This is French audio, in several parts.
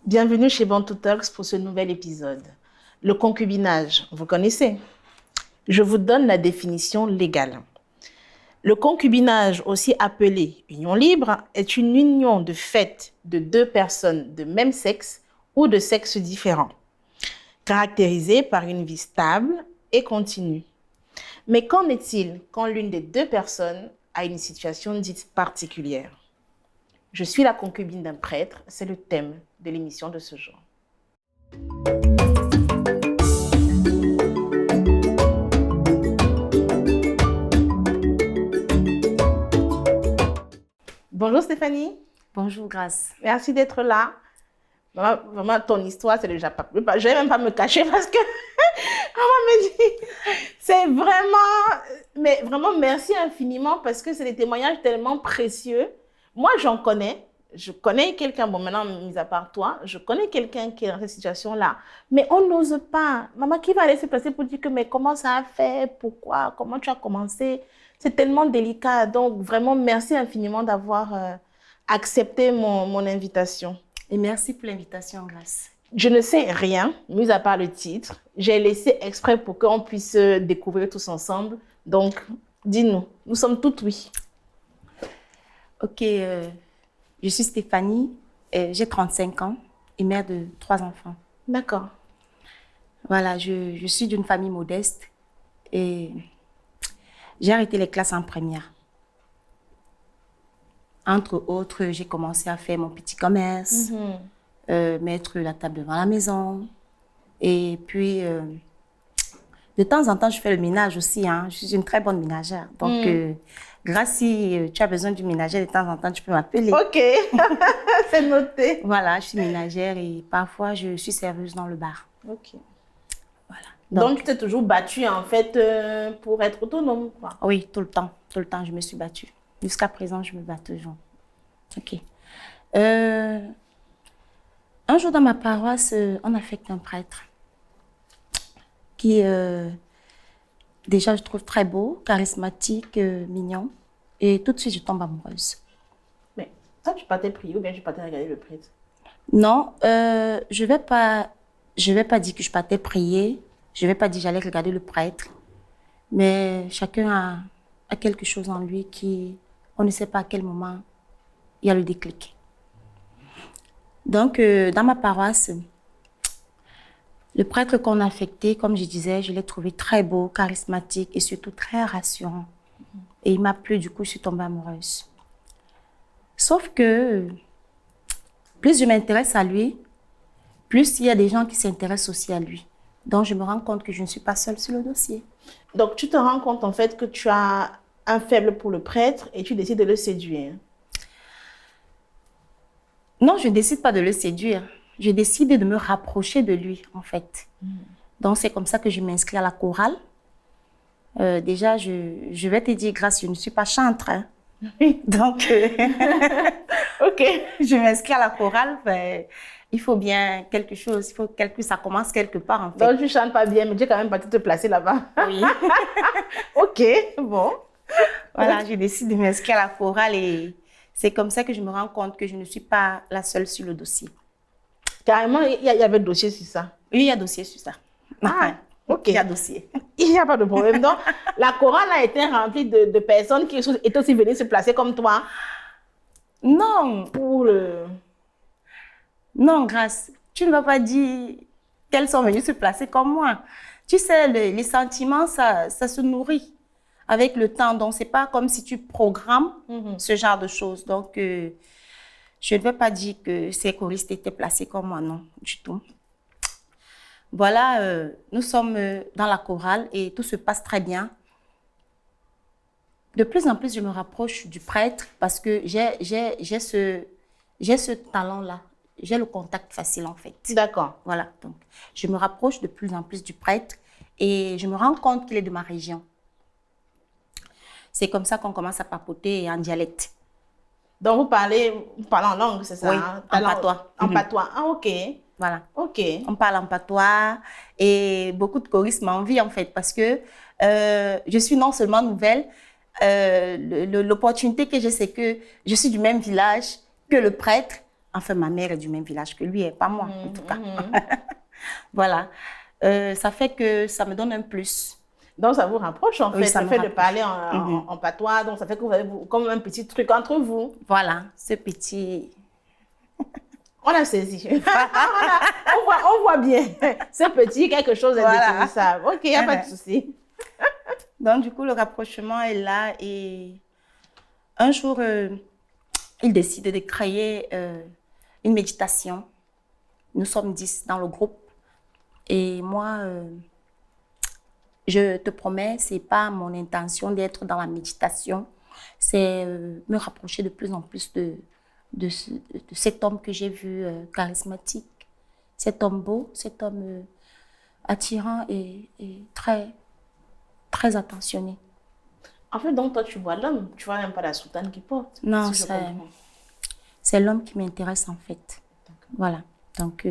Bienvenue chez Bantu Talks pour ce nouvel épisode. Le concubinage, vous connaissez? Je vous donne la définition légale. Le concubinage, aussi appelé union libre, est une union de fait de deux personnes de même sexe ou de sexe différent, caractérisée par une vie stable et continue. Mais qu'en est-il quand l'une des deux personnes a une situation dite particulière? Je suis la concubine d'un prêtre, c'est le thème de l'émission de ce jour. Bonjour Stéphanie. Bonjour Grâce. Merci d'être là. Vraiment, ton histoire, c'est déjà pas... Je ne vais même pas me cacher parce que on me dit, c'est vraiment... Mais vraiment, merci infiniment parce que c'est des témoignages tellement précieux. Moi, j'en connais. Je connais quelqu'un, bon maintenant, mis à part toi, je connais quelqu'un qui est dans cette situation-là. Mais on n'ose pas. Maman, qui va aller se placer pour dire que, mais comment ça a fait? Pourquoi? Comment tu as commencé? C'est tellement délicat. Donc, vraiment, merci infiniment d'avoir accepté mon invitation. Et merci pour l'invitation, Grâce. Je ne sais rien, mis à part le titre. J'ai laissé exprès pour qu'on puisse découvrir tous ensemble. Donc, dis-nous, nous sommes toutes oui. Ok, je suis Stéphanie, j'ai 35 ans et mère de 3 enfants. D'accord. Voilà, je suis d'une famille modeste et j'ai arrêté les classes en première. Entre autres, j'ai commencé à faire mon petit commerce, mettre la table devant la maison. Et puis, de temps en temps, je fais le ménage aussi. Je suis une très bonne ménagère. Donc, Grâce, si tu as besoin d'une ménagère, de temps en temps, tu peux m'appeler. Ok, c'est noté. Voilà, je suis ménagère et parfois, je suis serveuse dans le bar. Ok. Voilà. Donc tu t'es toujours battue, en fait, pour être autonome, quoi. Oui, tout le temps, je me suis battue. Jusqu'à présent, je me bats toujours. Ok. Un jour dans ma paroisse, on affecte un prêtre qui, déjà, je trouve très beau, charismatique, mignon. Et tout de suite, je tombe amoureuse. Mais ça, tu partais prier ou bien tu partais regarder le prêtre? Non, je vais pas dire que je partais prier. Je vais pas dire que j'allais regarder le prêtre. Mais chacun a quelque chose en lui qui, on ne sait pas à quel moment il y a le déclic. Donc, dans ma paroisse, le prêtre qu'on a affecté, comme je disais, je l'ai trouvé très beau, charismatique et surtout très rassurant. Et il m'a plu, du coup, je suis tombée amoureuse. Sauf que, plus je m'intéresse à lui, plus il y a des gens qui s'intéressent aussi à lui. Donc, je me rends compte que je ne suis pas seule sur le dossier. Donc, tu te rends compte, en fait, que tu as un faible pour le prêtre et tu décides de le séduire. Non, je ne décide pas de le séduire. Je décide de me rapprocher de lui, en fait. Donc, c'est comme ça que je m'inscris à la chorale. Déjà, je vais te dire, Grâce, je ne suis pas chantre. Donc, Ok. je m'inscris à la chorale. Il faut bien quelque chose. Ça commence quelque part, en fait. Donc, tu ne chantes pas bien, mais tu es quand même partie te placer là-bas. Oui. Ok, bon. Voilà, je décide de m'inscrire à la chorale et c'est comme ça que je me rends compte que je ne suis pas la seule sur le dossier. Carrément, il y avait dossier sur ça. Oui, il y a dossier sur ça. Ah, ok. Il y a dossile. Il n'y a pas de problème. Donc, la chorale a été remplie de personnes qui étaient aussi venues se placer comme toi. Non. Pour le... Non, Grâce, tu ne vas pas dire qu'elles sont venues se placer comme moi. Tu sais, les sentiments, ça se nourrit avec le temps. Donc, ce n'est pas comme si tu programmes ce genre de choses. Donc, je ne vais pas dire que ces choristes étaient placés comme moi, non, du tout. Voilà, nous sommes dans la chorale et tout se passe très bien. De plus en plus, je me rapproche du prêtre parce que j'ai ce talent-là. J'ai le contact facile, en fait. D'accord. Voilà, donc je me rapproche de plus en plus du prêtre et je me rends compte qu'il est de ma région. C'est comme ça qu'on commence à papoter en dialecte. Donc, vous parlez en langue, c'est ça? Oui, en patois. En patois. Ah, ok. Voilà. Ok. On parle en patois et beaucoup de choristes m'envient, en fait, parce que je suis non seulement nouvelle, l'opportunité que j'ai, c'est que je suis du même village que le prêtre. Enfin, ma mère est du même village que lui, et pas moi, en tout cas. Voilà. Ça fait que ça me donne un plus. Donc, ça vous rapproche, en fait. Oui, ça Le me fait de rapproche. parler en patois, donc ça fait que vous avez comme un petit truc entre vous. Voilà, ce petit... On a saisi. On voit bien. Ce petit, quelque chose est Voilà. définissable. OK, il n'y a pas de souci. Donc, du coup, le rapprochement est là. Et un jour, il décide de créer une méditation. Nous sommes 10 dans le groupe. Et moi, je te promets, ce n'est pas mon intention d'être dans la méditation. C'est me rapprocher de plus en plus de cet homme que j'ai vu charismatique. Cet homme beau, cet homme attirant et très, très attentionné. En fait, donc, toi, tu vois l'homme. Tu vois même pas la soutane qu'il porte. Non, Si je comprends. c'est l'homme qui m'intéresse en fait. Voilà. Donc,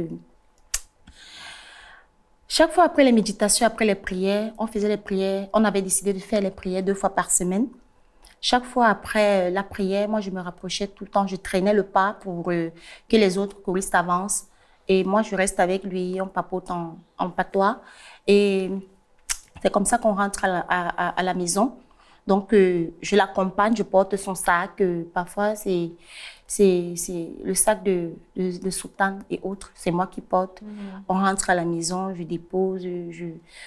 chaque fois après les méditations, après les prières, on faisait les prières. On avait décidé de faire les prières 2 fois par semaine. Chaque fois après la prière, moi, je me rapprochais tout le temps. Je traînais le pas pour que les autres choristes avancent. Et moi, je reste avec lui, on papote en patois. Et c'est comme ça qu'on rentre à la maison. Donc, je l'accompagne, je porte son sac. Parfois, c'est le sac de soutane et autres. C'est moi qui porte. On rentre à la maison, je dépose.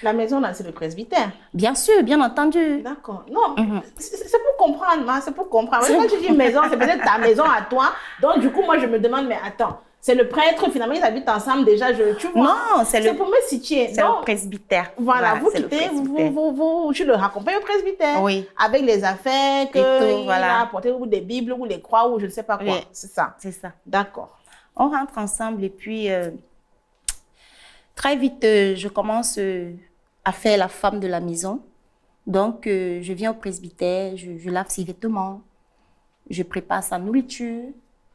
La maison, là, c'est le presbytère. Bien sûr, bien entendu. D'accord. Non, c'est pour comprendre, hein, c'est pour comprendre. Quand tu dis maison, c'est peut-être ta maison à toi. Donc, du coup, moi, je me demande, mais attends, c'est le prêtre, finalement, ils habitent ensemble déjà, tu vois. Non, c'est pour me situer. C'est le presbytère. Voilà, vous quittez, tu le raccompagnes au presbytère. Oui. Avec les affaires qu'il a apportées, ou des bibles, ou les croix, ou je ne sais pas quoi. Oui. C'est ça. C'est ça. D'accord. On rentre ensemble et puis, très vite, je commence à faire la femme de la maison. Donc, je viens au presbytère, je lave ses vêtements, je prépare sa nourriture.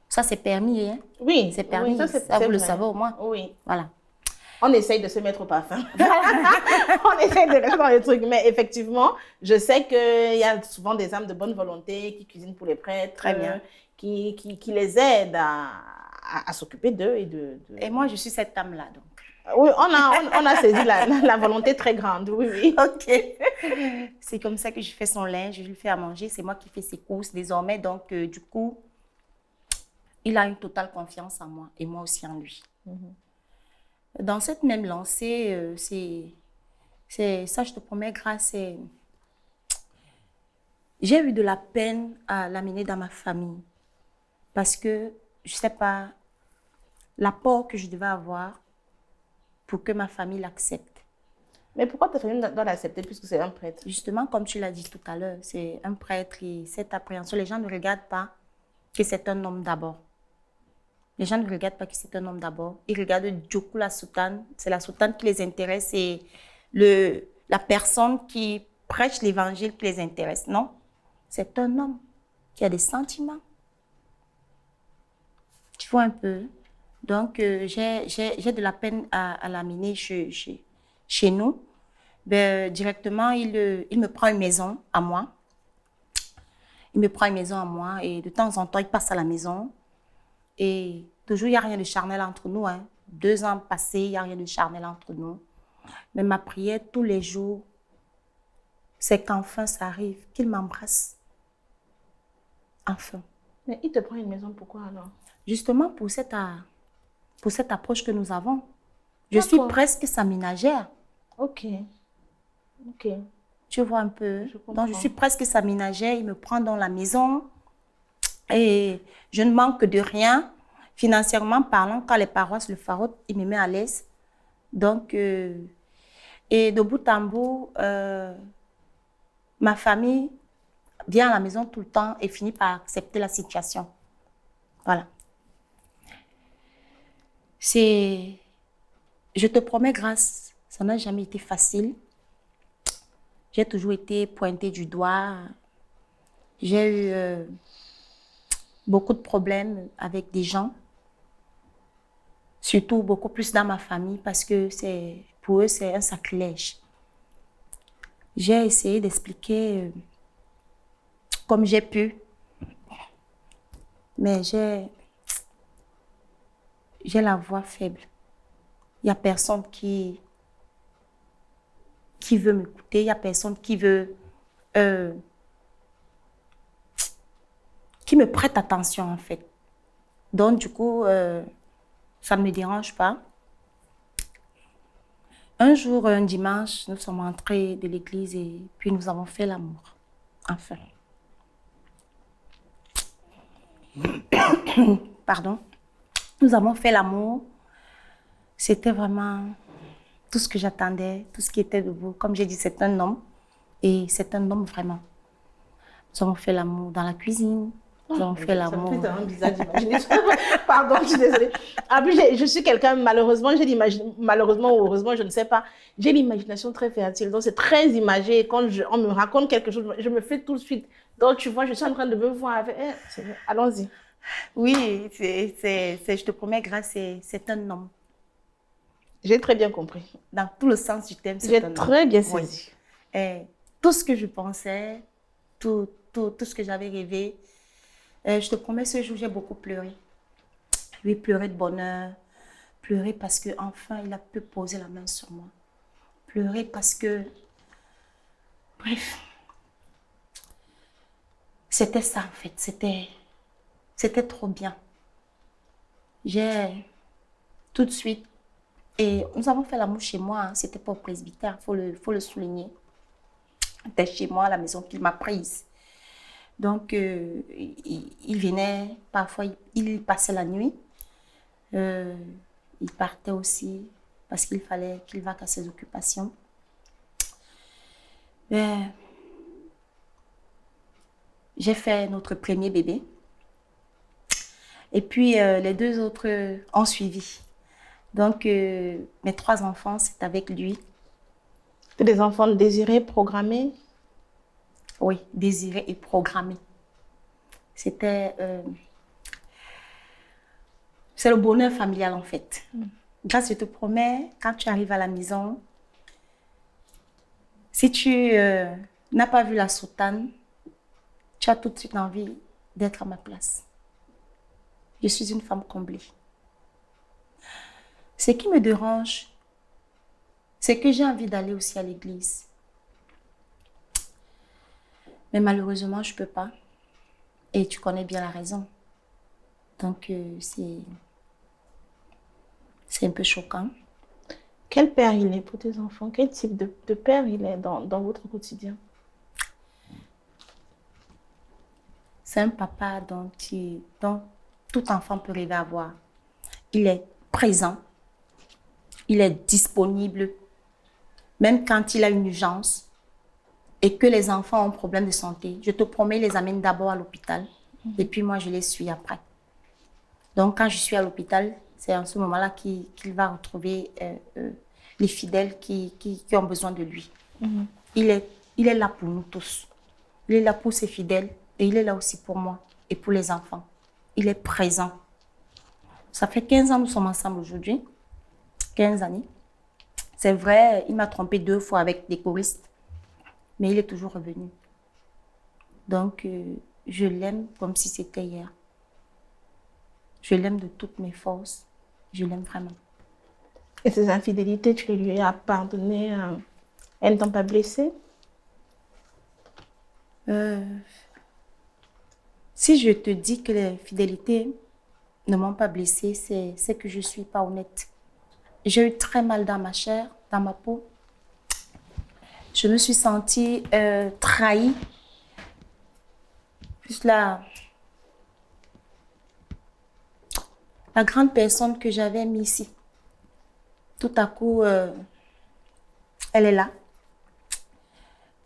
Ça, c'est permis, hein? Oui. C'est permis. Oui, ça vous le savez au moins. Oui. Voilà. On essaye de se mettre au parfum. On essaye de rester dans les trucs. Mais effectivement, je sais qu'il y a souvent des âmes de bonne volonté qui cuisinent pour les prêtres. Très bien. Qui les aident à s'occuper d'eux. Et moi, je suis cette âme-là, donc. Oui, on a saisi la volonté très grande. Oui, oui. OK. C'est comme ça que je fais son linge, je lui fais à manger. C'est moi qui fais ses courses désormais. Donc, du coup, il a une totale confiance en moi et moi aussi en lui. Dans cette même lancée, c'est ça, je te promets, grâce. J'ai eu de la peine à l'amener dans ma famille parce que, je ne sais pas, l'apport que je devais avoir pour que ma famille l'accepte. Mais pourquoi ta famille doit l'accepter puisque c'est un prêtre? Justement, comme tu l'as dit tout à l'heure, c'est un prêtre et cette appréhension, les gens ne regardent pas que c'est un homme d'abord. Les gens ne regardent pas que c'est un homme d'abord. Ils regardent Djokou la soutane. C'est la soutane qui les intéresse et la personne qui prêche l'évangile qui les intéresse. Non, c'est un homme qui a des sentiments. Tu vois un peu. Donc, j'ai de la peine à l'amener chez nous. Ben, directement, il me prend une maison à moi. Il me prend une maison à moi et de temps en temps, il passe à la maison. Et toujours, il n'y a rien de charnel entre nous. 2 ans passés, il n'y a rien de charnel entre nous. Mais ma prière tous les jours, c'est qu'enfin ça arrive, qu'il m'embrasse. Enfin. Mais il te prend une maison, pourquoi alors? Justement pour cette approche que nous avons. Je suis presque sa ménagère. Ok. Tu vois un peu. Donc, je suis presque sa ménagère. Il me prend dans la maison. Et je ne manque de rien. Financièrement parlant, quand les paroisses le farautent, il me met à l'aise. Donc, et de bout en bout, ma famille vient à la maison tout le temps et finit par accepter la situation. Voilà. Je te promets, grâce, ça n'a jamais été facile. J'ai toujours été pointée du doigt. J'ai eu beaucoup de problèmes avec des gens. Surtout beaucoup plus dans ma famille parce que pour eux, c'est un sacrilège. J'ai essayé d'expliquer comme j'ai pu. Mais j'ai la voix faible. Il n'y a personne qui veut m'écouter, il n'y a personne qui veut, qui me prête attention en fait. Donc du coup, ça ne me dérange pas. Un jour, un dimanche, nous sommes entrés de l'église et puis nous avons fait l'amour. Enfin. Pardon. Nous avons fait l'amour. C'était vraiment tout ce que j'attendais, tout ce qui était de beau. Comme j'ai dit, c'est un homme. Et c'est un homme vraiment. Nous avons fait l'amour dans la cuisine. Nous avons fait l'amour. Ça me fait tellement bizarre d'imaginer ça. Pardon, je suis désolée. En plus, je suis quelqu'un, malheureusement, malheureusement ou heureusement, je ne sais pas, j'ai l'imagination très fertile. Donc, c'est très imagé. Et quand on me raconte quelque chose, je me fais tout de suite. Donc, tu vois, je suis en train de me voir avec... allons-y. Oui, je te promets, Grâce, c'est un homme. J'ai très bien compris. Dans tout le sens du terme, c'est un homme. J'ai très bien saisi. Oui. Et tout ce que je pensais, tout ce que j'avais rêvé, je te promets, ce jour, j'ai beaucoup pleuré. Oui, pleuré de bonheur, pleurer parce qu'enfin, il a pu poser la main sur moi. Pleurer parce que... Bref. C'était ça, en fait. C'était trop bien. J'ai tout de suite... Et nous avons fait l'amour chez moi. Hein. C'était pas au presbytère, faut le souligner. C'était chez moi, à la maison qu'il m'a prise. Donc, il venait, parfois, il passait la nuit. Il partait aussi parce qu'il fallait qu'il va à ses occupations. J'ai fait notre premier bébé. Et puis, les deux autres ont suivi. Donc, mes 3 enfants, c'est avec lui. C'est des enfants désirés, programmés? Oui, désirés et programmés. C'était... c'est le bonheur familial, en fait. Grâce, je te promets, quand tu arrives à la maison, si tu n'as pas vu la soutane, tu as tout de suite envie d'être à ma place. Je suis une femme comblée. Ce qui me dérange, c'est que j'ai envie d'aller aussi à l'église. Mais malheureusement, je ne peux pas. Et tu connais bien la raison. Donc, c'est un peu choquant. Quel père il est pour tes enfants? Quel type de père il est dans votre quotidien? C'est un papa dont tout enfant peut rêver avoir. Il est présent. Il est disponible. Même quand il a une urgence et que les enfants ont un problème de santé, je te promets, il les amène d'abord à l'hôpital. Et puis moi, je les suis après. Donc, quand je suis à l'hôpital, c'est en ce moment-là qu'il va retrouver les fidèles qui ont besoin de lui. Il est là pour nous tous. Il est là pour ses fidèles et il est là aussi pour moi et pour les enfants. Il est présent. Ça fait 15 ans que nous sommes ensemble aujourd'hui. 15 années. C'est vrai, il m'a trompé 2 fois avec des choristes, mais il est toujours revenu. Donc, je l'aime comme si c'était hier. Je l'aime de toutes mes forces. Je l'aime vraiment. Et ces infidélités, tu les lui as pardonnées? Elles ne t'ont pas blessée? Si je te dis que les fidélités ne m'ont pas blessée, c'est que je ne suis pas honnête. J'ai eu très mal dans ma chair, dans ma peau. Je me suis sentie trahie. Juste la grande personne que j'avais mise ici. Tout à coup, elle est là.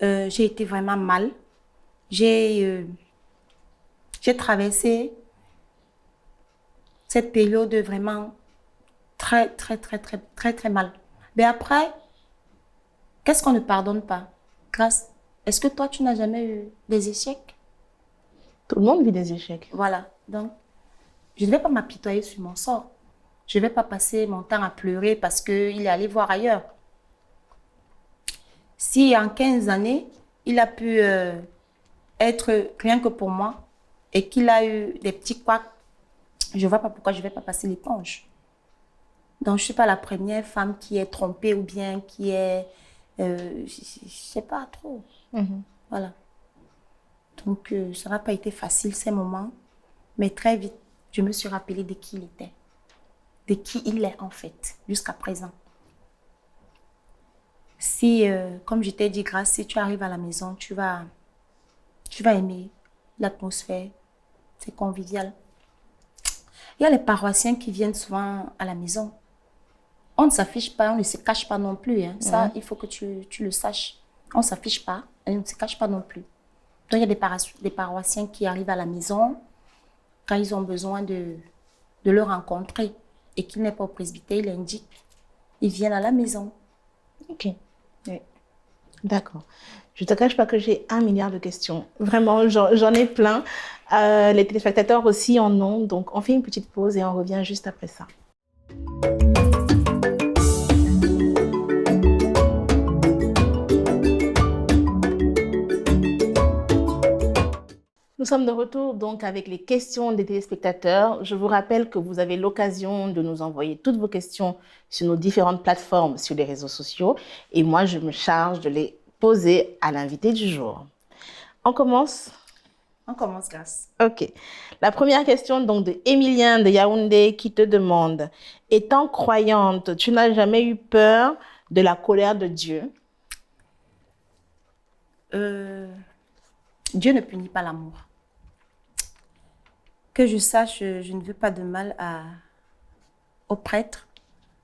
J'ai été vraiment mal. J'ai traversé cette période vraiment très mal. Mais après, qu'est-ce qu'on ne pardonne pas? Grâce, est-ce que toi, tu n'as jamais eu des échecs? Tout le monde vit des échecs. Voilà. Donc, je ne vais pas m'apitoyer sur mon sort. Je ne vais pas passer mon temps à pleurer parce qu'il est allé voir ailleurs. Si en 15 années, il a pu être rien que pour moi et qu'il a eu des petits couacs, je ne vois pas pourquoi je ne vais pas passer l'éponge. Donc, je ne suis pas la première femme qui est trompée ou bien qui est... je ne sais pas trop. Voilà. Donc, ça n'a pas été facile ces moments. Mais très vite, je me suis rappelée de qui il était. De qui il est en fait, jusqu'à présent. Si, comme je t'ai dit, Grâce, si tu arrives à la maison, tu vas aimer l'atmosphère. C'est convivial. Il y a les paroissiens qui viennent souvent à la maison. On ne s'affiche pas, on ne se cache pas non plus. Hein. Ça, il faut que tu le saches. On ne s'affiche pas et on ne se cache pas non plus. Donc, il y a des paroissiens qui arrivent à la maison quand ils ont besoin de le rencontrer et qu'il n'est pas au presbytère, il indique. Ils viennent à la maison. Ok. Oui. D'accord. Je ne te cache pas que j'ai 1 milliard de questions. Vraiment, j'en ai plein. Les téléspectateurs aussi en ont. Donc, on fait une petite pause et on revient juste après ça. Nous sommes de retour donc avec les questions des téléspectateurs. Je vous rappelle que vous avez l'occasion de nous envoyer toutes vos questions sur nos différentes plateformes sur les réseaux sociaux. Et moi, je me charge de les poser à l'invité du jour. On commence? On commence, Grâce. Ok. La première question donc de Emilien de Yaoundé qui te demande: étant croyante, tu n'as jamais eu peur de la colère de Dieu? Dieu ne punit pas l'amour. Que je sache, je ne veux pas de mal au prêtre.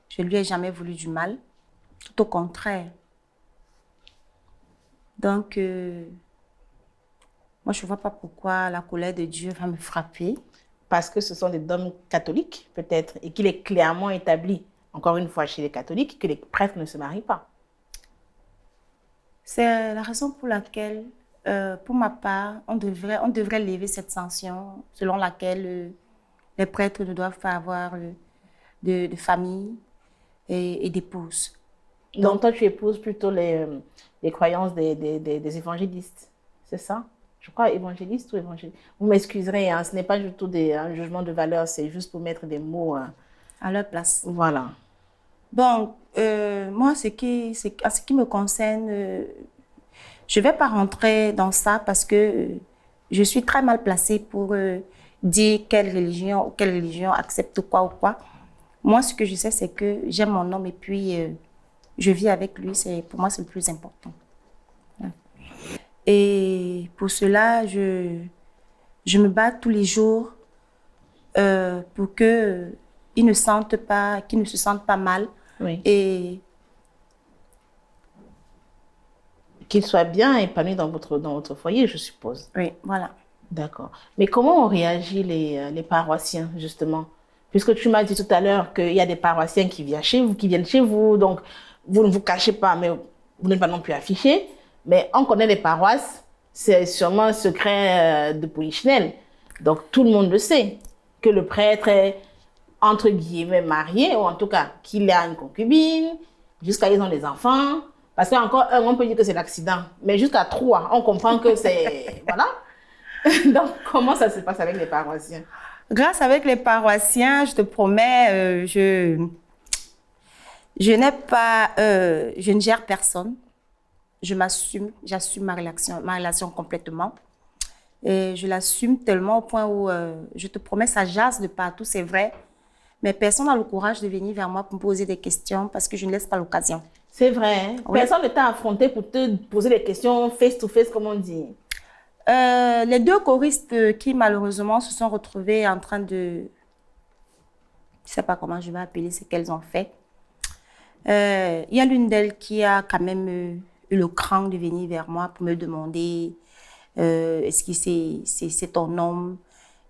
Je ne lui ai jamais voulu du mal. Tout au contraire. Donc, moi, je ne vois pas pourquoi la colère de Dieu va me frapper. Parce que ce sont des dogmes catholiques, peut-être, et qu'il est clairement établi, encore une fois chez les catholiques, que les prêtres ne se marient pas. C'est la raison pour laquelle, pour ma part, on devrait lever cette sanction selon laquelle les prêtres ne doivent pas avoir de famille et d'épouse. Donc, toi, tu épouses plutôt les croyances des évangélistes, c'est ça? Je crois évangéliste ou évangéliste. Vous m'excuserez, hein, ce n'est pas du tout un jugement de valeur, c'est juste pour mettre des mots à leur place. Voilà. Bon, moi, en ce qui me concerne, je ne vais pas rentrer dans ça parce que je suis très mal placée pour dire quelle religion accepte quoi ou quoi. Moi, ce que je sais, c'est que j'aime mon homme et puis je vis avec lui. Pour moi, c'est le plus important. Et pour cela, je me bats tous les jours pour qu'ils ne se sentent pas mal. Oui. Et qu'ils soient bien épanouis dans votre foyer, je suppose. Oui, voilà. D'accord. Mais comment ont réagi les paroissiens, justement? Puisque tu m'as dit tout à l'heure qu'il y a des paroissiens qui viennent chez vous, donc vous ne vous cachez pas, mais vous n'êtes pas non plus affichés. Mais on connaît les paroisses, c'est sûrement un secret de polichinelle. Donc tout le monde le sait, que le prêtre est, entre guillemets, marié, ou en tout cas, qu'il a une concubine, jusqu'à ils ont des enfants. Parce qu'encore un, on peut dire que c'est l'accident. Mais jusqu'à 3, on comprend que c'est... Voilà. Donc, comment ça se passe avec les paroissiens? Grâce avec les paroissiens, je te promets, je ne gère personne. J'assume ma relation complètement. Et je l'assume tellement au point où, je te promets, ça jase de partout, c'est vrai. Mais personne n'a le courage de venir vers moi pour me poser des questions parce que je ne laisse pas l'occasion. C'est vrai. Hein? Oui. Personne ne t'a affronté pour te poser des questions face to face, comme on dit. Les 2 choristes qui malheureusement se sont retrouvés en train de... Je ne sais pas comment je vais appeler ce qu'elles ont fait. Il y a l'une d'elles qui a quand même eu le cran de venir vers moi pour me demander est-ce que c'est ton homme?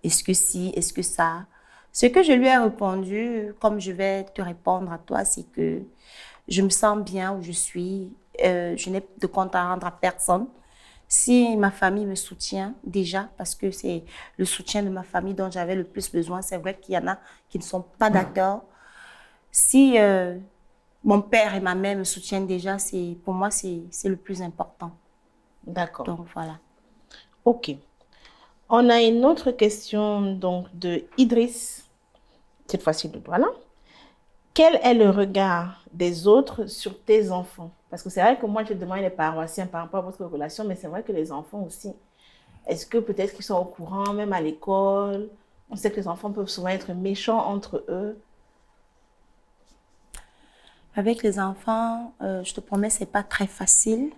Est-ce que si? Est-ce que ça? Ce que je lui ai répondu, comme je vais te répondre à toi, c'est que je me sens bien où je suis. Je n'ai de compte à rendre à personne. Si ma famille me soutient déjà, parce que c'est le soutien de ma famille dont j'avais le plus besoin, c'est vrai qu'il y en a qui ne sont pas d'accord. Si mon père et ma mère me soutiennent déjà, pour moi, c'est le plus important. D'accord. Donc, voilà. OK. On a une autre question donc, de Idriss, cette fois-ci de Douala, quel est le regard des autres sur tes enfants? Parce que c'est vrai que moi, je demande les paroissiens par rapport à votre relation, mais c'est vrai que les enfants aussi. Est-ce que peut-être qu'ils sont au courant, même à l'école? On sait que les enfants peuvent souvent être méchants entre eux. Avec les enfants, je te promets, c'est pas très facile.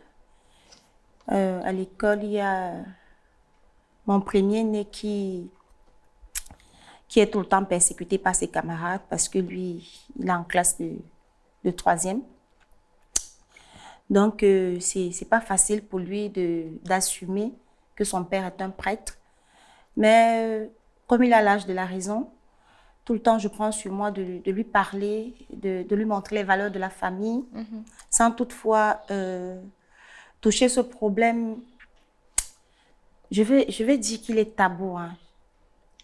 À l'école, il y a mon premier-né qui est tout le temps persécuté par ses camarades parce que lui, il est en classe de troisième. Donc, c'est pas facile pour lui d'assumer que son père est un prêtre. Mais comme il a l'âge de la raison, tout le temps, je prends sur moi de lui parler, de lui montrer les valeurs de la famille, sans toutefois toucher ce problème. Je vais dire qu'il est tabou, hein.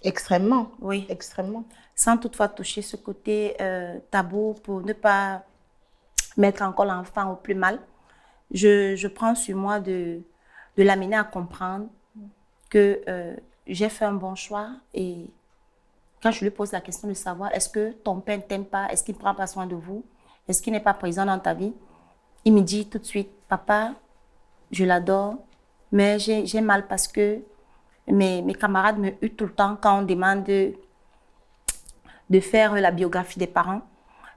Extrêmement. Oui. Extrêmement. Sans toutefois toucher ce côté tabou pour ne pas mettre encore l'enfant au plus mal. Je prends sur moi de l'amener à comprendre que j'ai fait un bon choix et quand je lui pose la question de savoir est-ce que ton père ne t'aime pas, est-ce qu'il ne prend pas soin de vous, est-ce qu'il n'est pas présent dans ta vie, il me dit tout de suite, papa, je l'adore, mais j'ai mal parce que mes camarades me huent tout le temps quand on demande de faire la biographie des parents.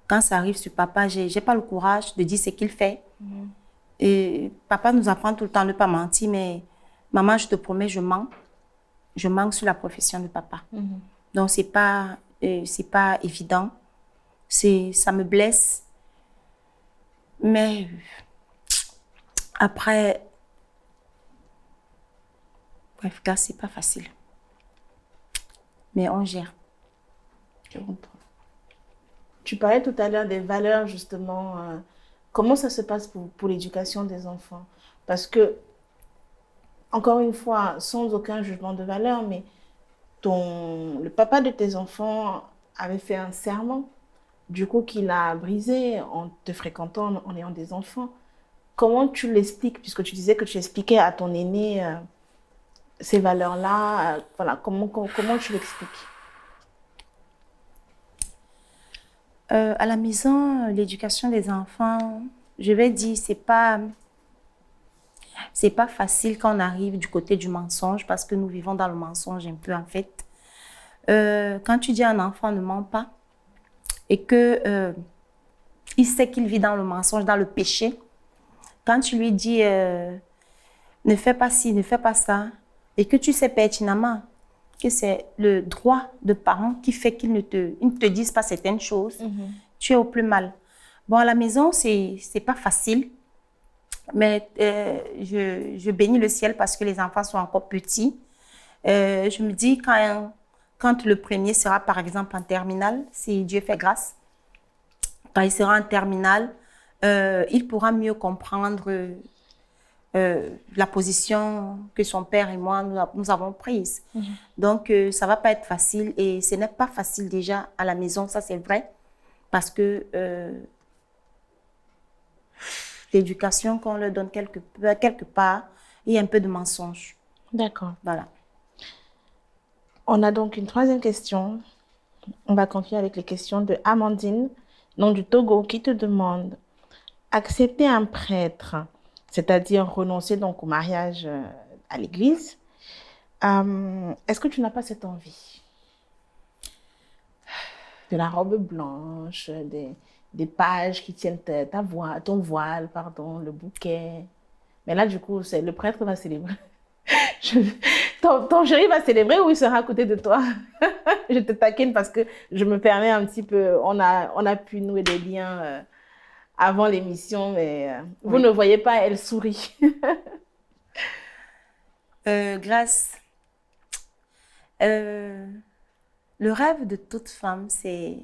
Quand ça arrive sur papa, j'ai pas le courage de dire ce qu'il fait. Et papa nous apprend tout le temps de ne pas mentir, mais maman, je te promets, je mens. Je manque sur la profession de papa. Donc, c'est pas évident. Ça me blesse. Mais après, bref, là, c'est pas facile. Mais on gère. Je comprends. Tu parlais tout à l'heure des valeurs, justement. Comment ça se passe pour l'éducation des enfants? Parce que, encore une fois, sans aucun jugement de valeur, mais le papa de tes enfants avait fait un serment, du coup, qu'il a brisé en te fréquentant, en ayant des enfants. Comment tu l'expliques, puisque tu disais que tu expliquais à ton aîné ces valeurs-là, voilà, comment tu l'expliques? À la maison, l'éducation des enfants, je vais dire, c'est pas facile quand on arrive du côté du mensonge parce que nous vivons dans le mensonge un peu en fait. Quand tu dis à un enfant ne ment pas et que il sait qu'il vit dans le mensonge, dans le péché, quand tu lui dis ne fais pas ci, ne fais pas ça, et que tu sais pertinemment que c'est le droit de parents qui fait qu'ils ne te disent pas certaines choses, tu es au plus mal. Bon, à la maison, c'est pas facile, mais je bénis le ciel parce que les enfants sont encore petits. Je me dis, quand le premier sera, par exemple, en terminale, si Dieu fait grâce, quand il sera en terminale, il pourra mieux comprendre la position que son père et moi, nous avons prise. Donc, ça ne va pas être facile et ce n'est pas facile déjà à la maison, ça c'est vrai, parce que l'éducation qu'on leur donne quelque part, il y a un peu de mensonge. D'accord. Voilà. On a donc une troisième question. On va continuer avec les questions de Amandine, nom du Togo, qui te demande: accepter un prêtre, c'est-à-dire renoncer donc au mariage à l'église, est-ce que tu n'as pas cette envie? De la robe blanche, des pages qui tiennent ton voile, pardon, le bouquet. Mais là, du coup, le prêtre va célébrer. Ton chéri va célébrer ou il sera à côté de toi? Je te taquine parce que je me permets un petit peu. On a pu nouer des liens avant l'émission, mais vous Oui. ne voyez pas, elle sourit. Grâce. Le rêve de toute femme, c'est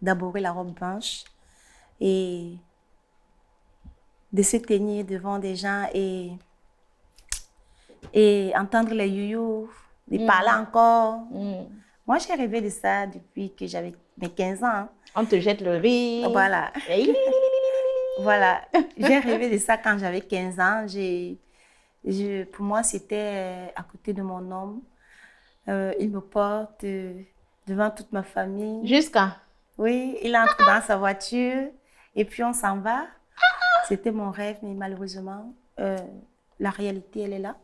d'aborder la robe blanche et de se tenir devant des gens et entendre les youyous, de parler encore. Moi, j'ai rêvé de ça depuis que j'avais mes 15 ans. On te jette le riz. Voilà. Voilà. J'ai rêvé de ça quand j'avais 15 ans. Pour moi, c'était à côté de mon homme. Il me porte devant toute ma famille. Jusqu'à? Oui, il entre dans sa voiture et puis on s'en va. C'était mon rêve, mais malheureusement, la réalité, elle est là.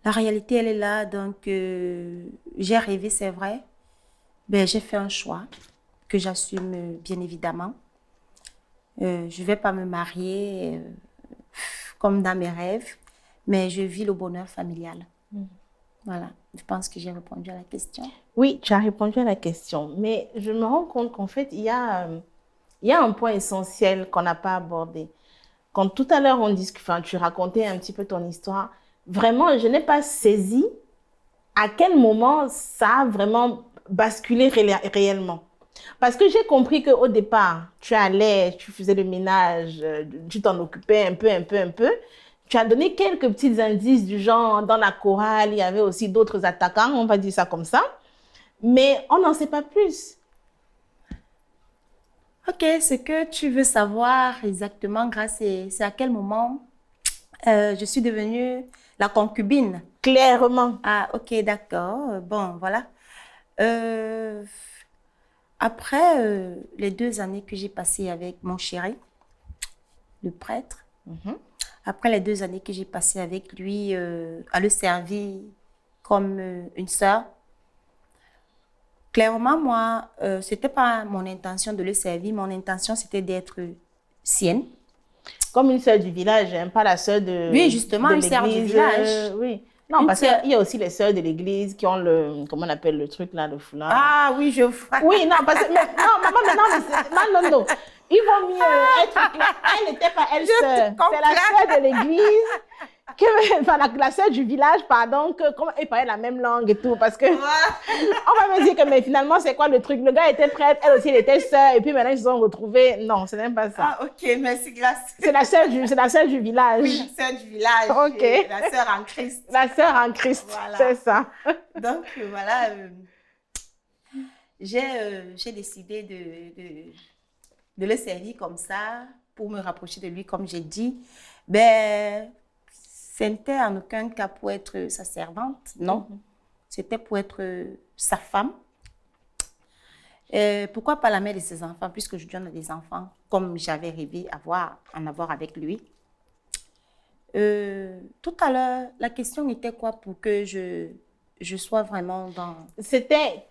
La réalité, elle est là, donc j'ai rêvé, c'est vrai. Ben, j'ai fait un choix que j'assume bien évidemment. Je ne vais pas me marier comme dans mes rêves, mais je vis le bonheur familial. Voilà, je pense que j'ai répondu à la question. Oui, tu as répondu à la question, mais je me rends compte qu'en fait, il y a un point essentiel qu'on n'a pas abordé. Quand tout à l'heure, enfin, tu racontais un petit peu ton histoire, vraiment, je n'ai pas saisi à quel moment ça a vraiment basculé réellement. Parce que j'ai compris qu'au départ, tu allais, tu faisais le ménage, tu t'en occupais un peu. Tu as donné quelques petits indices du genre, dans la chorale, il y avait aussi d'autres attaquants, on va dire ça comme ça. Mais on n'en sait pas plus. Ok, ce que tu veux savoir exactement, Grâce, c'est à quel moment je suis devenue la concubine. Clairement. Ah, ok, d'accord. Bon, voilà. Euh, Après les 2 années que j'ai passées avec mon chéri, le prêtre, après les 2 années que j'ai passées avec lui, à le servir comme une sœur, clairement, moi, c'était pas mon intention de le servir. Mon intention, c'était d'être sienne. Comme une sœur du village, hein, pas la sœur Oui, justement, de une sœur du l'église. village. Oui. Non, Une parce sœur... qu'il y a aussi les sœurs de l'église qui ont le, comment on appelle le truc là, le foulard. Ah oui, je vois. Oui, non, parce que, mais, non, maman, mais non, mais non, non. Il vaut mieux être clair. Elle n'était pas elle sœur. C'est la sœur de l'église, enfin, la sœur du village, pardon, comme elle parlait la même langue et tout, parce que, on va me dire que, mais finalement, c'est quoi le truc? Le gars était prêtre, elle aussi, elle était sœur, et puis maintenant, ils se sont retrouvés. Non, ce n'est pas ça. Ah, ok, merci, Grâce. C'est la sœur du village. Oui, la sœur du village. Ok. La sœur en Christ. La sœur en Christ, Voilà. c'est ça. Donc, voilà, j'ai décidé de le servir comme ça, pour me rapprocher de lui, comme j'ai dit. Ben, c'était en aucun cas pour être sa servante, non. C'était pour être sa femme. Pourquoi pas la mère de ses enfants, puisque je donne des enfants, comme j'avais rêvé en avoir avec lui. Tout à l'heure, la question était quoi pour que je sois vraiment dans... C'était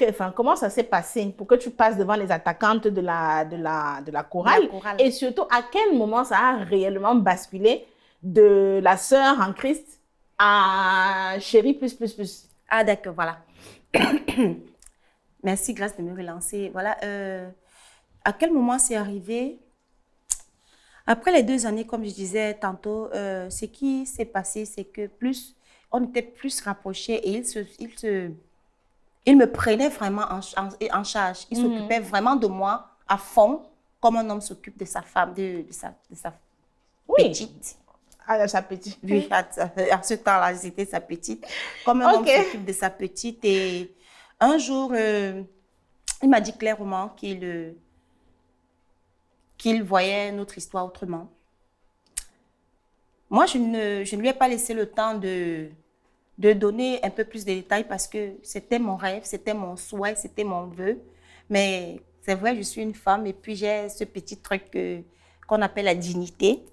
enfin, comment ça s'est passé pour que tu passes devant les attaquantes de la chorale, et surtout à quel moment ça a réellement basculé de la sœur en Christ à chérie plus. Ah d'accord, voilà. Merci Grâce de me relancer. Voilà, à quel moment c'est arrivé? Après les 2 années, comme je disais tantôt, ce qui s'est passé, c'est que on était plus rapprochés et il me prenait vraiment en charge. Il s'occupait vraiment de moi à fond, comme un homme s'occupe de sa femme, de sa petite. Ah, sa petite. Oui, à ce temps-là, c'était sa petite. Comme un homme s'occupe de sa petite. Et un jour, il m'a dit clairement qu'il voyait notre histoire autrement. Moi, je ne lui ai pas laissé le temps de donner un peu plus de détails parce que c'était mon rêve, c'était mon souhait, c'était mon vœu. Mais c'est vrai, je suis une femme et puis j'ai ce petit truc qu'on appelle la dignité.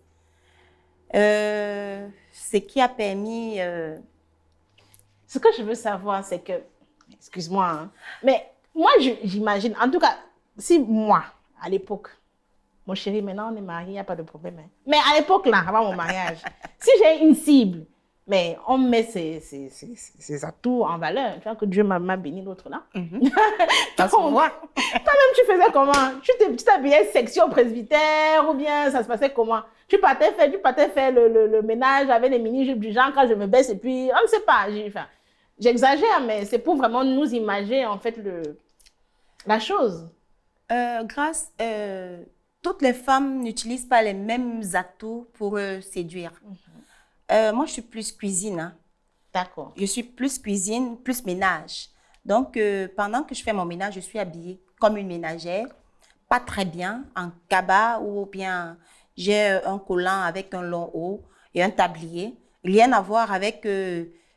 Ce qui a permis... Ce que je veux savoir, c'est que... Excuse-moi, hein, mais moi, j'imagine, en tout cas, si moi, à l'époque, mon chéri, maintenant on est mariés, il n'y a pas de problème. Hein. Mais à l'époque, là, avant mon mariage, si j'ai une cible, mais on met ses atouts en valeur. Tu vois que Dieu m'a béni l'autre là. Ça se voit. Toi-même, tu faisais comment? Tu t'habillais section presbytère ou bien ça se passait comment? Tu partais faire le ménage avec les mini-jupes du genre quand je me baisse et puis, on ne sait pas. Enfin, j'exagère, mais c'est pour vraiment nous imaginer en fait la chose. Grâce, toutes les femmes n'utilisent pas les mêmes atouts pour séduire. Moi, je suis plus cuisine. Hein. D'accord. Je suis plus cuisine, plus ménage. Donc, pendant que je fais mon ménage, je suis habillée comme une ménagère, pas très bien, en cabas ou bien j'ai un collant avec un long haut et un tablier. Rien à voir avec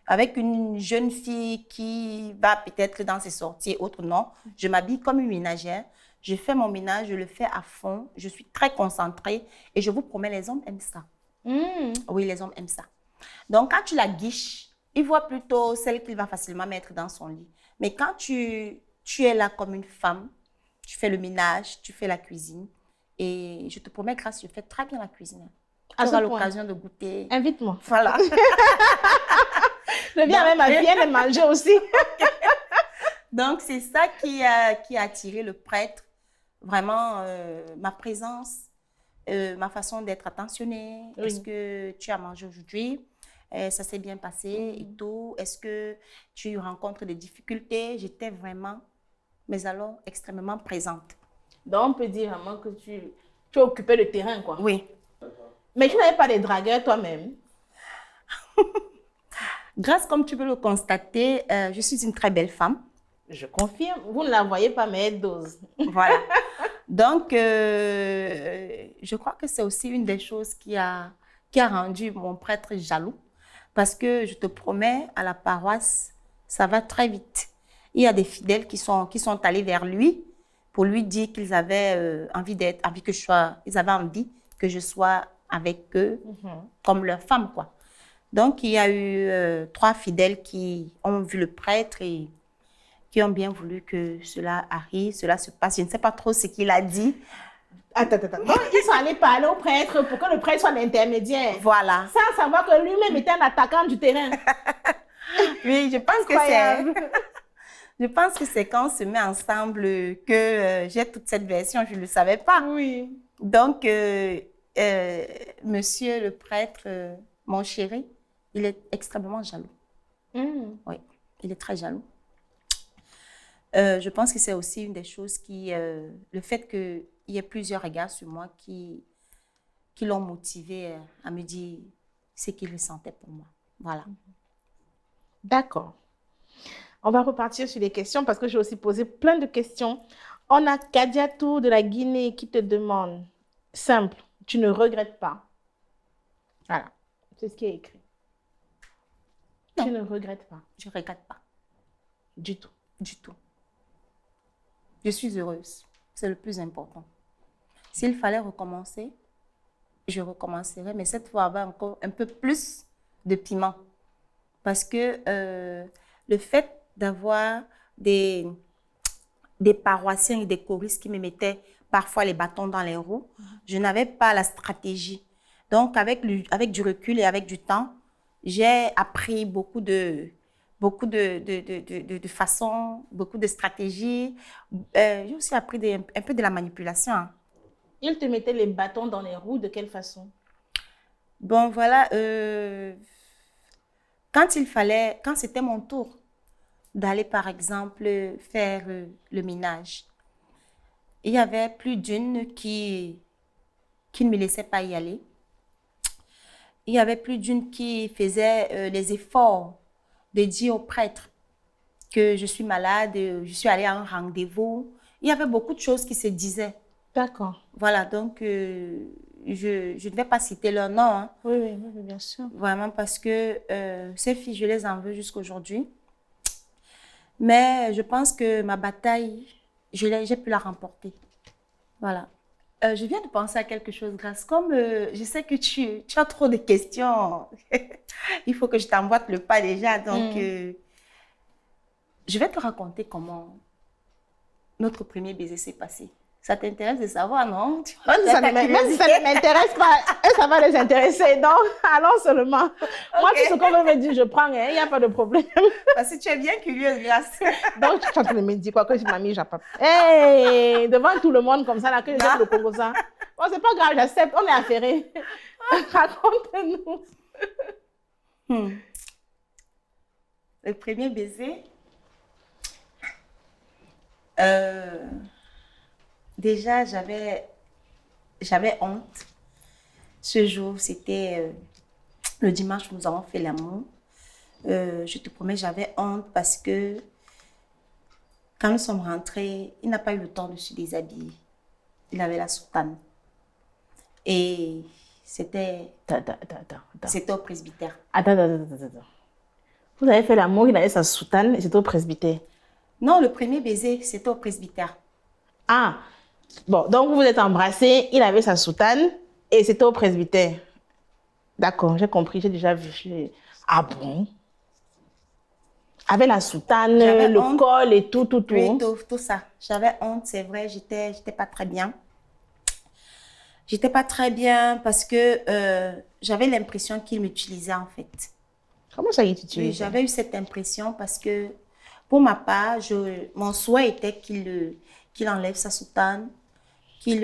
avec une jeune fille qui va peut-être dans ses sorties et autres, non. Je m'habille comme une ménagère. Je fais mon ménage, je le fais à fond. Je suis très concentrée et je vous promets, les hommes aiment ça. Oui, les hommes aiment ça. Donc, quand tu la guiches, il voit plutôt celle qu'il va facilement mettre dans son lit. Mais quand tu es là comme une femme, tu fais le ménage, tu fais la cuisine. Et je te promets, Grâce, je fais très bien la cuisine. Tu auras l'occasion de goûter. Invite-moi. Voilà. Je viens avec ma fille, elle manger aussi. Donc, c'est ça qui a attiré le prêtre. Vraiment, ma présence, ma façon d'être attentionnée. Oui. Est-ce que tu as mangé aujourd'hui? Ça s'est bien passé et tout. Est-ce que tu rencontres des difficultés? J'étais vraiment, mais alors, extrêmement présente. Donc, on peut dire vraiment que tu occupais le terrain, quoi. Oui. Mais tu n'avais pas des dragueurs toi-même? Grâce, comme tu peux le constater, je suis une très belle femme. Je confirme. Vous ne la voyez pas, mais elle dose. Voilà. Donc, je crois que c'est aussi une des choses qui a rendu mon prêtre jaloux. Parce que je te promets, à la paroisse, ça va très vite. Il y a des fidèles qui sont allés vers lui pour lui dire qu'ils avaient ils avaient envie que je sois avec eux comme leur femme, quoi. Donc, il y a eu 3 fidèles qui ont vu le prêtre et qui ont bien voulu que cela arrive, cela se passe. Je ne sais pas trop ce qu'il a dit. Attends. Donc, ils sont allés parler au prêtre pour que le prêtre soit l'intermédiaire. Voilà. Sans savoir que lui-même était un attaquant du terrain. Oui, je pense que c'est quand on se met ensemble que j'ai toute cette version. Je ne le savais pas. Oui. Donc, monsieur le prêtre, mon chéri, il est extrêmement jaloux. Oui, il est très jaloux. Je pense que c'est aussi une des choses qui... le fait qu'il y ait plusieurs regards sur moi qui l'ont motivé à me dire ce qu'il ressentait pour moi. Voilà. D'accord. On va repartir sur les questions parce que j'ai aussi posé plein de questions. On a Kadiatou de la Guinée qui te demande, simple, tu ne regrettes pas. Voilà, c'est ce qui est écrit. Non. Tu ne regrettes pas. Je ne regrette pas. Du tout. Du tout. Je suis heureuse. C'est le plus important. S'il fallait recommencer, je recommencerais, mais cette fois avec encore un peu plus de piment. Parce que le fait d'avoir des paroissiens et des choristes qui me mettaient parfois les bâtons dans les roues, je n'avais pas la stratégie. Donc, avec du recul et avec du temps, j'ai appris beaucoup de façons, beaucoup de stratégies. J'ai aussi appris un peu de la manipulation. Hein. Ils te mettaient les bâtons dans les roues, de quelle façon? Bon, voilà. Quand c'était mon tour d'aller, par exemple, faire le ménage, il y avait plus d'une qui ne me laissait pas y aller. Il y avait plus d'une qui faisait les efforts de dire au prêtre que je suis malade, je suis allée à un rendez-vous. Il y avait beaucoup de choses qui se disaient. D'accord. Voilà, donc je ne vais pas citer leur nom. Hein. Oui, bien sûr. Vraiment parce que ces filles, je les en veux jusqu'à aujourd'hui. Mais je pense que ma bataille, j'ai pu la remporter. Voilà. Je viens de penser à quelque chose, Grâce. Comme je sais que tu as trop de questions, il faut que je t'emboîte le pas déjà. Donc, je vais te raconter comment notre premier baiser s'est passé. Ça t'intéresse de savoir, non? Même si ça ne m'intéresse pas, ça va les intéresser. Donc, allons seulement. Okay. Moi, tout ce qu'on veut me dire, je prends. Il n'y a pas de problème. Parce que tu es bien curieuse, Grâce. Donc, tu es en train de me dire quoi que je m'ai mis, j'apprends. Hey, devant tout le monde comme ça, là, que j'aime le Congo, ça. Bon, c'est pas grave, j'accepte. On est affairés. Raconte-nous. Le premier baiser... Déjà, j'avais honte. Ce jour, c'était le dimanche où nous avons fait l'amour. Je te promets, j'avais honte parce que quand nous sommes rentrés, il n'a pas eu le temps de se déshabiller. Il avait la soutane. Et c'était... Attends. C'était au presbytère. Attends. Vous avez fait l'amour, il avait sa soutane et c'était au presbytère. Non, le premier baiser, c'était au presbytère. Ah, bon, donc vous vous êtes embrassés, il avait sa soutane et c'était au presbytère. D'accord, j'ai compris, j'ai déjà vu. Ah bon? Avec la soutane, J'avais le honte. col et tout. Oui, tout ça. J'avais honte, c'est vrai, j'étais pas très bien. J'étais pas très bien parce que j'avais l'impression qu'il m'utilisait en fait. Comment ça, il Oui, t'utilise? j'avais eu cette impression parce que pour ma part, mon souhait était qu'il enlève sa soutane, qu'il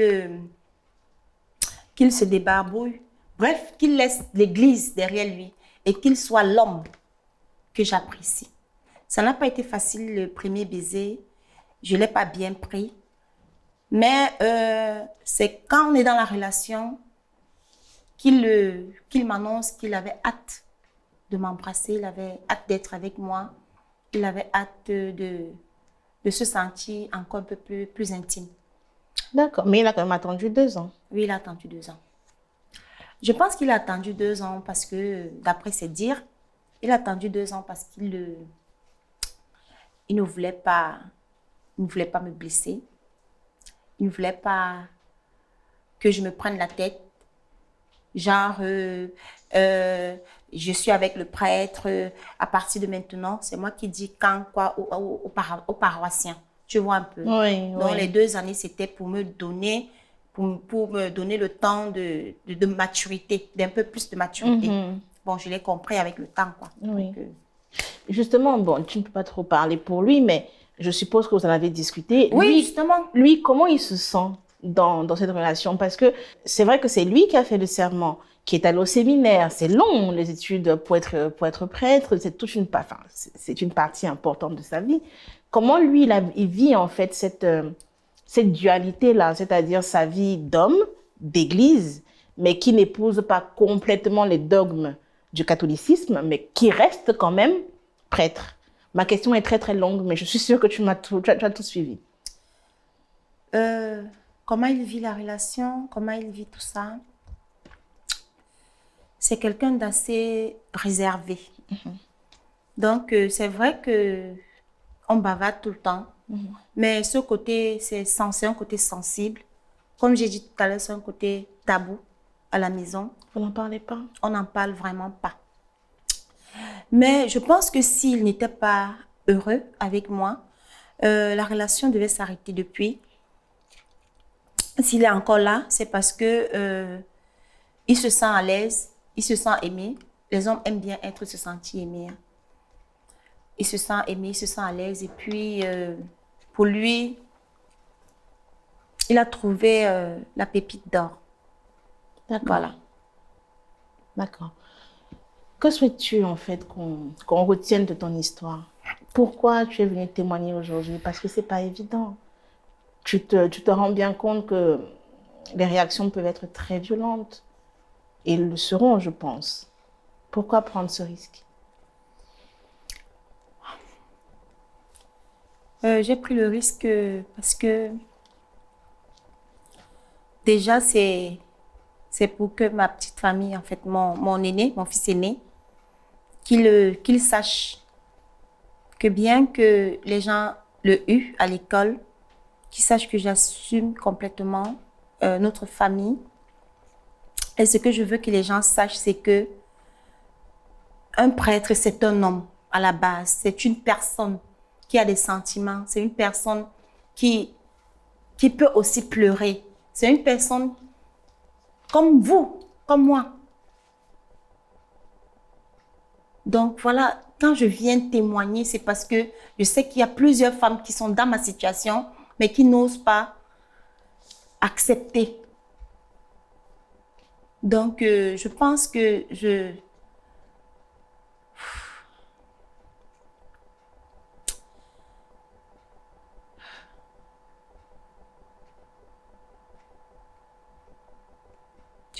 se débarbouille. Bref, qu'il laisse l'église derrière lui et qu'il soit l'homme que j'apprécie. Ça n'a pas été facile le premier baiser. Je ne l'ai pas bien pris. Mais c'est quand on est dans la relation qu'il m'annonce qu'il avait hâte de m'embrasser, il avait hâte d'être avec moi, il avait hâte de se sentir encore un peu plus intime. D'accord, mais il a quand même attendu 2 ans. Oui, il a attendu 2 ans. Je pense qu'il a attendu 2 ans parce que, d'après ses dires, il a attendu 2 ans parce qu'il il ne voulait pas me blesser. Il ne voulait pas que je me prenne la tête. Genre, je suis avec le prêtre, à partir de maintenant, c'est moi qui dis quand, quoi aux paroissiens. Tu vois un peu. Oui, Donc, oui. les 2 années, c'était pour me donner le temps de maturité, d'un peu plus de maturité. Bon, je l'ai compris avec le temps, quoi. Oui. Donc, Justement, bon, tu ne peux pas trop parler pour lui, mais je suppose que vous en avez discuté. oui, justement. Lui, comment il se sent dans cette relation? Parce que c'est vrai que c'est lui qui a fait le serment, qui est allé au séminaire. C'est long, les études pour être prêtre. C'est enfin, c'est une partie importante de sa vie. Comment lui, il vit en fait cette dualité-là, c'est-à-dire sa vie d'homme, d'église, mais qui n'épouse pas complètement les dogmes du catholicisme, mais qui reste quand même prêtre. Ma question est très très longue, mais je suis sûre que tu as tout suivi. Comment il vit la relation, comment il vit tout ça. C'est quelqu'un d'assez réservé. Donc, c'est vrai que on bavarde tout le temps, mais ce côté, c'est un côté sensible. Comme j'ai dit tout à l'heure, c'est un côté tabou à la maison. Vous n'en parlez pas? On n'en parle vraiment pas. Mais je pense que s'il n'était pas heureux avec moi, la relation devait s'arrêter depuis. S'il est encore là, c'est parce que il se sent à l'aise, il se sent aimé. Les hommes aiment bien se sentir aimés. Il se sent aimé, il se sent à l'aise. Et puis, pour lui, il a trouvé la pépite d'or. D'accord. Voilà. D'accord. Que souhaites-tu en fait qu'on retienne de ton histoire? Pourquoi tu es venue témoigner aujourd'hui? Parce que c'est pas évident. Tu te rends bien compte que les réactions peuvent être très violentes. Et elles le seront, je pense. Pourquoi prendre ce risque? J'ai pris le risque parce que déjà, c'est pour que ma petite famille, en fait, mon aîné, mon fils aîné, qu'il sache que bien que les gens le huent à l'école, qu'il sache que j'assume complètement notre famille. Et ce que je veux que les gens sachent, c'est que un prêtre, c'est un homme à la base. C'est une personne qui a des sentiments. C'est une personne qui peut aussi pleurer. C'est une personne comme vous, comme moi. Donc voilà, quand je viens témoigner, c'est parce que je sais qu'il y a plusieurs femmes qui sont dans ma situation, mais qui n'osent pas accepter. Donc, je pense que je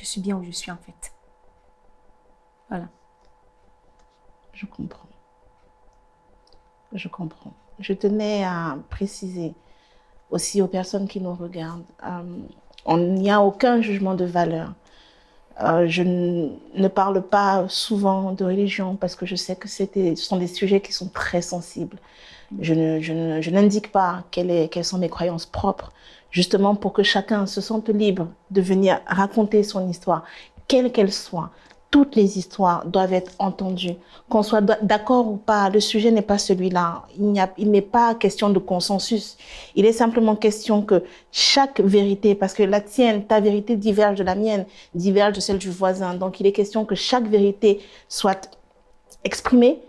suis bien où je suis en fait. Voilà. Je comprends. Je comprends. Je tenais à préciser aussi aux personnes qui nous regardent, il n'y a aucun jugement de valeur. Ne parle pas souvent de religion parce que je sais que ce sont des sujets qui sont très sensibles. Je n'indique pas quelles sont mes croyances propres, justement pour que chacun se sente libre de venir raconter son histoire, quelle qu'elle soit. Toutes les histoires doivent être entendues. Qu'on soit d'accord ou pas, le sujet n'est pas celui-là. Il n'est pas question de consensus. Il est simplement question que chaque vérité, parce que la tienne, ta vérité diverge de la mienne, diverge de celle du voisin. Donc, il est question que chaque vérité soit exprimée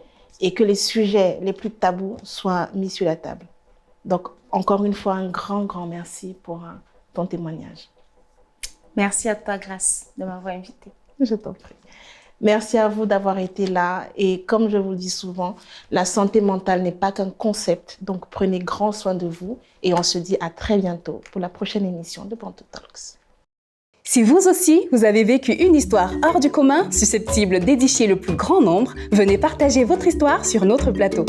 et que les sujets les plus tabous soient mis sur la table. Donc, encore une fois, un grand, grand merci pour ton témoignage. Merci à toi, Grâce, de m'avoir invitée. Je t'en prie. Merci à vous d'avoir été là. Et comme je vous le dis souvent, la santé mentale n'est pas qu'un concept. Donc, prenez grand soin de vous. Et on se dit à très bientôt pour la prochaine émission de Bantu Talks. Si vous aussi, vous avez vécu une histoire hors du commun, susceptible d'édifier le plus grand nombre, venez partager votre histoire sur notre plateau.